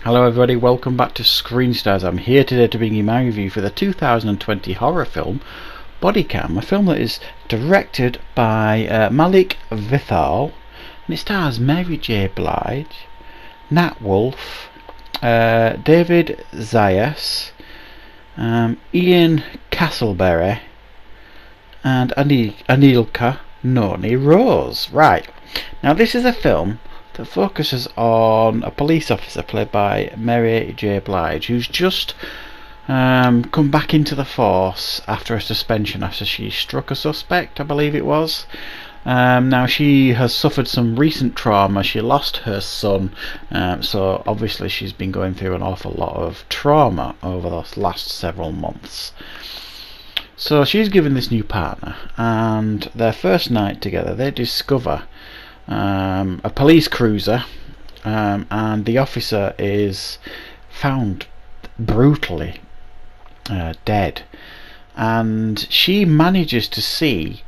Hello everybody, welcome back to Screen Stars. I'm here today to bring you my review for the 2020 horror film Bodycam, a film that is directed by Malik Vithal, and it stars Mary J. Blige, Nat Wolff, David Zayas, Ian Castleberry, and Anilka Noni Rose. Right, now this is a film that focuses on a police officer played by Mary J. Blige, who's just come back into the force after a suspension after she struck a suspect, I believe it was. Now she has suffered some recent trauma. She lost her son, so obviously she's been going through an awful lot of trauma over the last several months. So she's given this new partner, and their first night together they discover a police cruiser, and the officer is found brutally dead, and she manages to see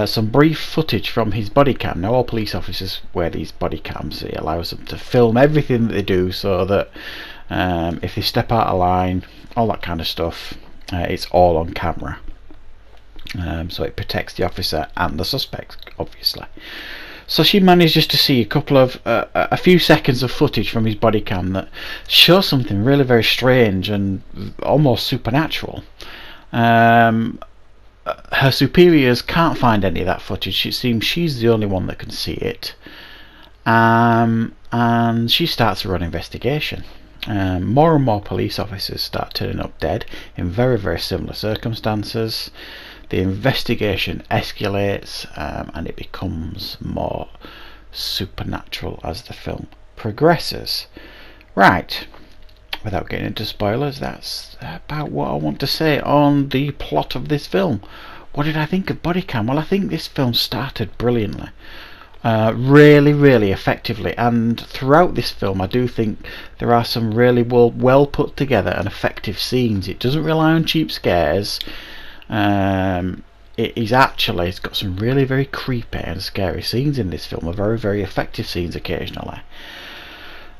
some brief footage from his body cam. Now all police officers wear these body cams. It allows them to film everything that they do, so that if they step out of line, all that kind of stuff, it's all on camera. So it protects the officer and the suspect, obviously. So she manages to see a few seconds of footage from his body cam that shows something really very strange and almost supernatural. Her superiors can't find any of that footage. It seems she's the only one that can see it, and she starts a run investigation. More and more police officers start turning up dead in very, very similar circumstances. The investigation escalates, and it becomes more supernatural as the film progresses. Right, without getting into spoilers, that's about what I want to say on the plot of this film. What did I think of Bodycam? Well, I think this film started brilliantly, really, really effectively, and throughout this film I do think there are some really well put together and effective scenes. It doesn't rely on cheap scares. It's got some really very creepy and scary scenes in this film, very, very effective scenes occasionally,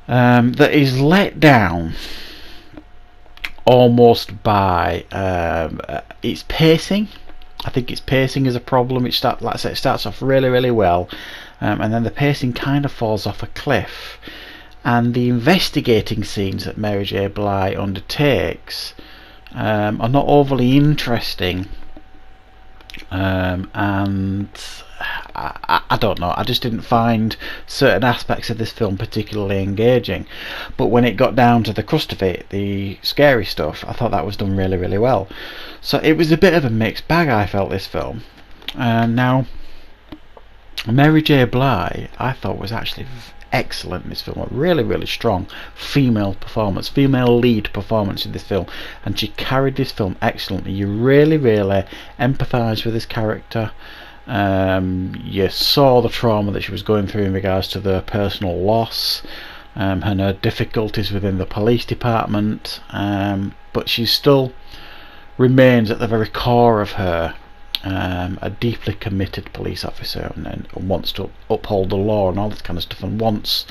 that is let down almost by its pacing. I think its pacing is a problem. It starts off really, really well, and then the pacing kind of falls off a cliff, and the investigating scenes that Mary J. Blige undertakes are not overly interesting, and I don't know, I just didn't find certain aspects of this film particularly engaging. But when it got down to the crust of it, the scary stuff, I thought that was done really, really well. So it was a bit of a mixed bag, I felt, this film. Now Mary J. Blige I thought was actually excellent in this film. A really, really strong female lead performance in this film, and she carried this film excellently. You really, really empathise with this character. You saw the trauma that she was going through in regards to the personal loss, and her difficulties within the police department, but she still remains at the very core of her a deeply committed police officer, and wants to uphold the law and all this kind of stuff, and wants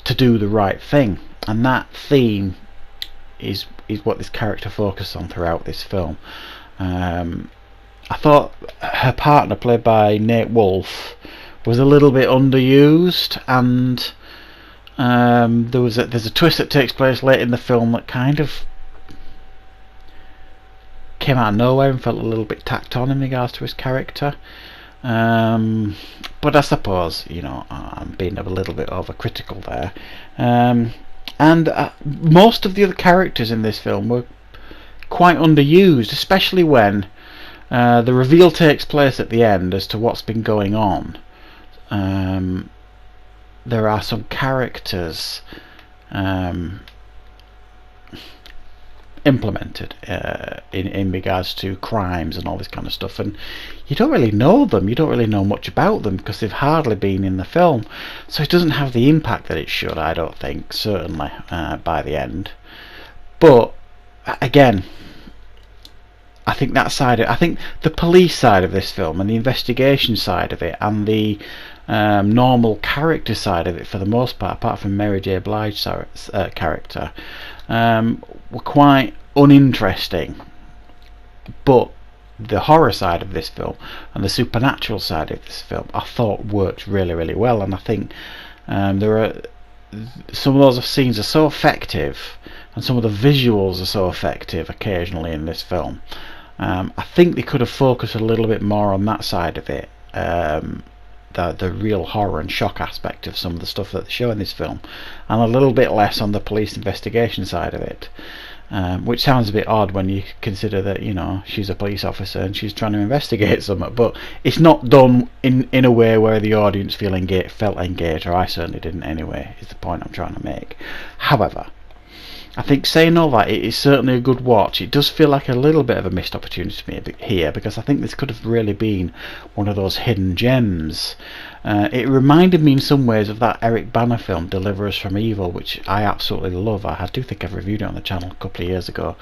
to do the right thing. And that theme is what this character focuses on throughout this film. I thought her partner, played by Nate Wolff, was a little bit underused, and there's a twist that takes place late in the film that kind of came out of nowhere and felt a little bit tacked on in regards to his character. But I suppose, I'm being a little bit overcritical there. And most of the other characters in this film were quite underused, especially when the reveal takes place at the end as to what's been going on. There are some characters implemented in regards to crimes and all this kind of stuff, and you don't really know them, you don't really know much about them because they've hardly been in the film, so it doesn't have the impact that it should, I don't think, certainly by the end. But again, I think the police side of this film and the investigation side of it, and the normal character side of it for the most part, apart from Mary J. Blige's character, were quite uninteresting. But the horror side of this film and the supernatural side of this film I thought worked really, really well, and I think there are some of those scenes are so effective, and some of the visuals are so effective occasionally in this film. I think they could have focused a little bit more on that side of it, the real horror and shock aspect of some of the stuff that they show in this film, and a little bit less on the police investigation side of it. Which sounds a bit odd when you consider that, you know, she's a police officer and she's trying to investigate something, but it's not done in a way where the audience felt engaged, or I certainly didn't anyway, is the point I'm trying to make. However, I think saying all that, it is certainly a good watch. It does feel like a little bit of a missed opportunity to me here, because I think this could have really been one of those hidden gems. It reminded me in some ways of that Eric Bana film, Deliver Us From Evil, which I absolutely love. I do think I've reviewed it on the channel a couple of years ago.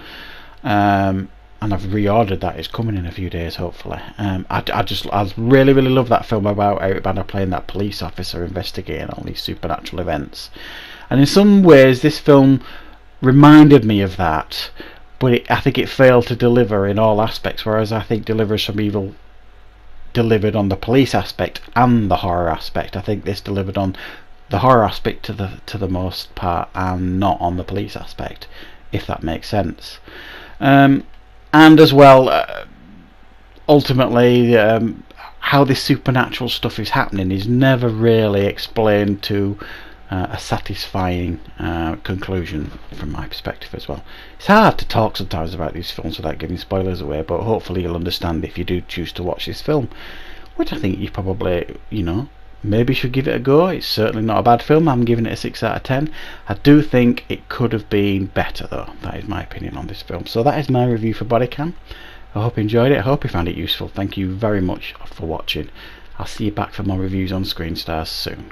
And I've reordered that. It's coming in a few days, hopefully. I really, really love that film about Eric Bana playing that police officer investigating all these supernatural events. And in some ways, this film reminded me of that, but I think it failed to deliver in all aspects, whereas I think Deliver Us From Evil delivered on the police aspect and the horror aspect. I think this delivered on the horror aspect to the most part, and not on the police aspect, if that makes sense. And as well, ultimately, how this supernatural stuff is happening is never really explained to a satisfying conclusion from my perspective as well. It's hard to talk sometimes about these films without giving spoilers away, but hopefully you'll understand if you do choose to watch this film, which I think you probably, you know, maybe should give it a go. It's certainly not a bad film. I'm giving it a 6 out of 10. I do think it could have been better though. That is my opinion on this film. So that is my review for Bodycam. I hope you enjoyed it. I hope you found it useful. Thank you very much for watching. I'll see you back for more reviews on Screen Stars soon.